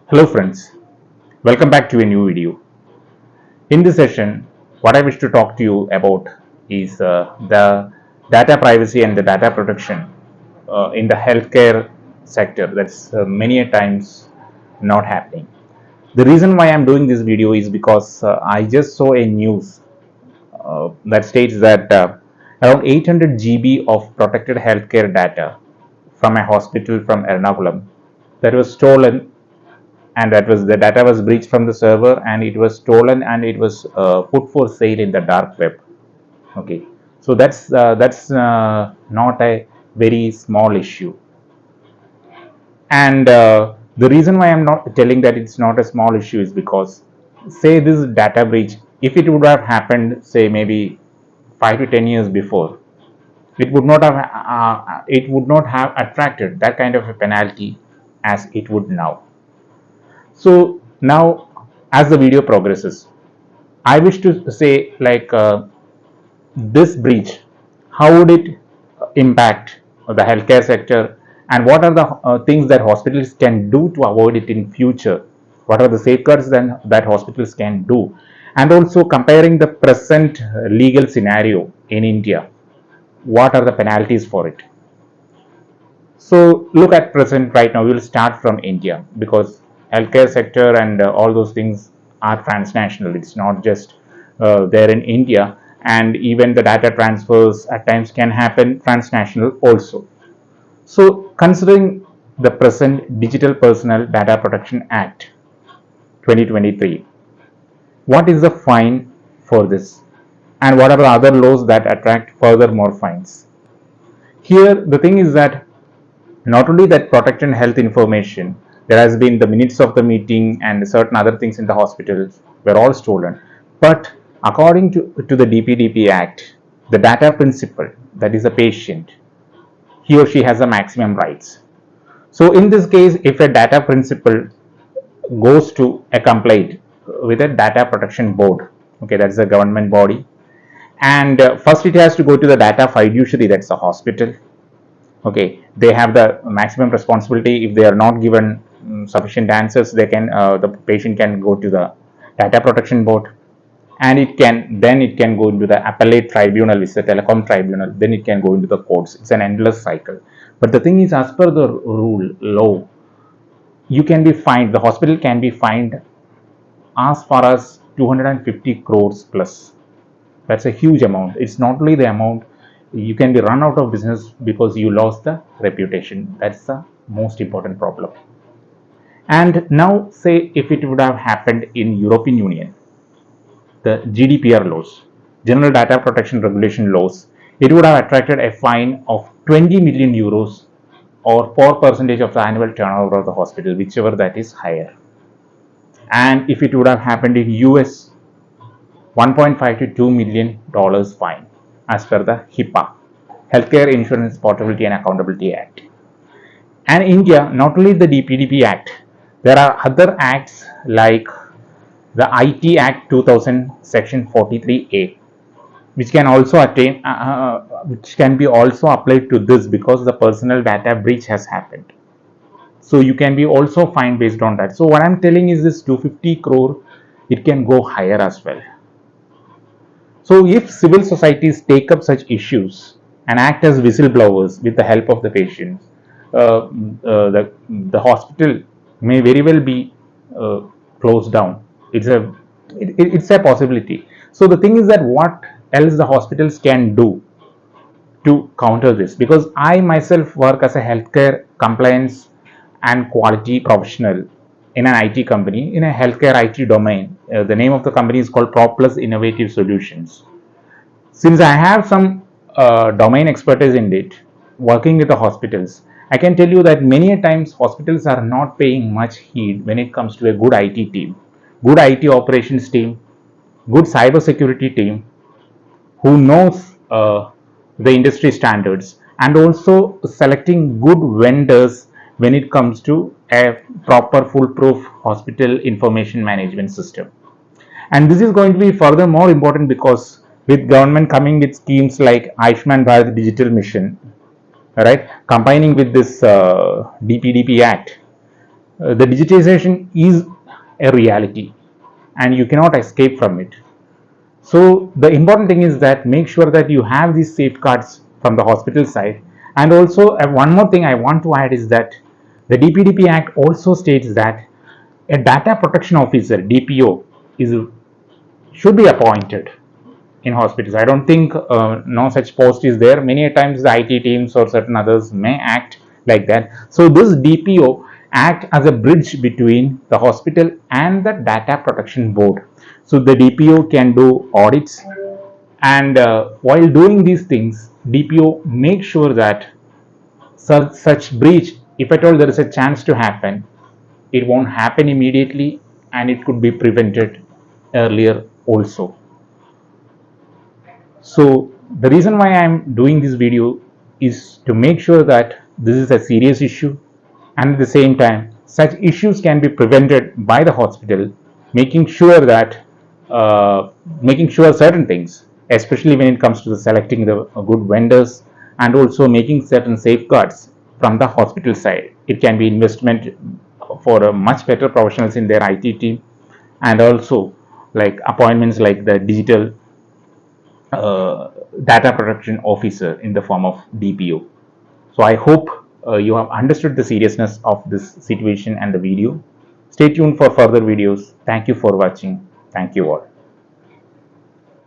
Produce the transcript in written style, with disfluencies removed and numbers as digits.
Hello friends, welcome back to a new video. In this session, what I wish to talk to you about is the data privacy and the data protection in the healthcare sector that's many a times not happening. The reason why I'm doing this video is because I just saw a news that states that around 800 GB of protected healthcare data from a hospital from Ernakulam that was stolen, and that was the data was breached from the server and it was stolen and it was put for sale in the dark web. Okay, so that's not a very small issue. And the reason why I'm not telling that it's not a small issue is because, say, this data breach, if it would have happened, say, maybe 5 to 10 years before, it would not have attracted that kind of a penalty as it would now. So now, as the video progresses, I wish to say, like, this breach, how would it impact the healthcare sector, and what are the things that hospitals can do to avoid it in future? What are the safeguards then that hospitals can do? And also comparing the present legal scenario in India, what are the penalties for it? So look at present right now. We will start from India because healthcare sector and all those things are transnational. It's not just there in India, and even the data transfers at times can happen transnational also. So considering the present Digital Personal Data Protection Act 2023, what is the fine for this, and what are the other laws that attract further more fines? Here the thing is that not only that protect and health information, there has been the minutes of the meeting and certain other things in the hospitals were all stolen. But according to the DPDP Act, the data principal, that is a patient, he or she has the maximum rights. So in this case, if a data principal goes to a complaint with a data protection board, okay, that's a government body, and first it has to go to the data fiduciary, that's the hospital. Okay, they have the maximum responsibility. If they are not given sufficient answers, they can the patient can go to the data protection board, and it can go into the appellate tribunal, which is the telecom tribunal. Then it can go into the courts. It's an endless cycle. But the thing is, as per the rule law, you can be fined, the hospital can be fined as far as 250 crores plus. That's a huge amount. It's not only the amount, you can be run out of business because you lost the reputation. That's the most important problem. And now, say if it would have happened in European Union, the GDPR laws, General Data Protection Regulation laws, it would have attracted a fine of 20 million euros or 4% of the annual turnover of the hospital, whichever that is higher. And if it would have happened in US, 1.5 to $2 million fine as per the HIPAA, Healthcare Insurance Portability and Accountability Act. And India, not only the DPDP Act, there are other acts like the IT Act 2000 Section 43A, which can also which can be also applied to this because the personal data breach has happened. So you can be also fined based on that. So what I'm telling is this 250 crore, it can go higher as well. So if civil societies take up such issues and act as whistleblowers with the help of the patients, the hospital may very well be closed down. It's a possibility. So the thing is that what else the hospitals can do to counter this, because I myself work as a healthcare compliance and quality professional in an IT company in a healthcare IT domain. The name of the company is called PropPlus Innovative Solutions. Since I have some domain expertise in it, working with the hospitals, I can tell you that many a times hospitals are not paying much heed when it comes to a good IT team, good IT operations team, good cyber security team who knows the industry standards, and also selecting good vendors when it comes to a proper foolproof hospital information management system. And this is going to be further more important because with government coming with schemes like Ayushman Bharat Digital Mission, right, combining with this DPDP Act, The digitization is a reality and you cannot escape from it. So the important thing is that make sure that you have these safeguards from the hospital side. And also one more thing I want to add is that the DPDP Act also states that a data protection officer DPO is should be appointed in hospitals. I don't think no such post is there. Many times the IT teams or certain others may act like that. So this DPO act as a bridge between the hospital and the data protection board. So the DPO can do audits, and while doing these things, DPO make sure that such breach, if at all there is a chance to happen, it won't happen immediately and it could be prevented earlier also. So the reason why I'm doing this video is to make sure that this is a serious issue, and at the same time such issues can be prevented by the hospital, making sure that making sure certain things, especially when it comes to the selecting the good vendors, and also making certain safeguards from the hospital side. It can be investment for a much better professionals in their IT team, and also like appointments like the digital data protection officer in the form of DPO. So I hope you have understood the seriousness of this situation and the video. Stay tuned for further videos. Thank you for watching. Thank you all.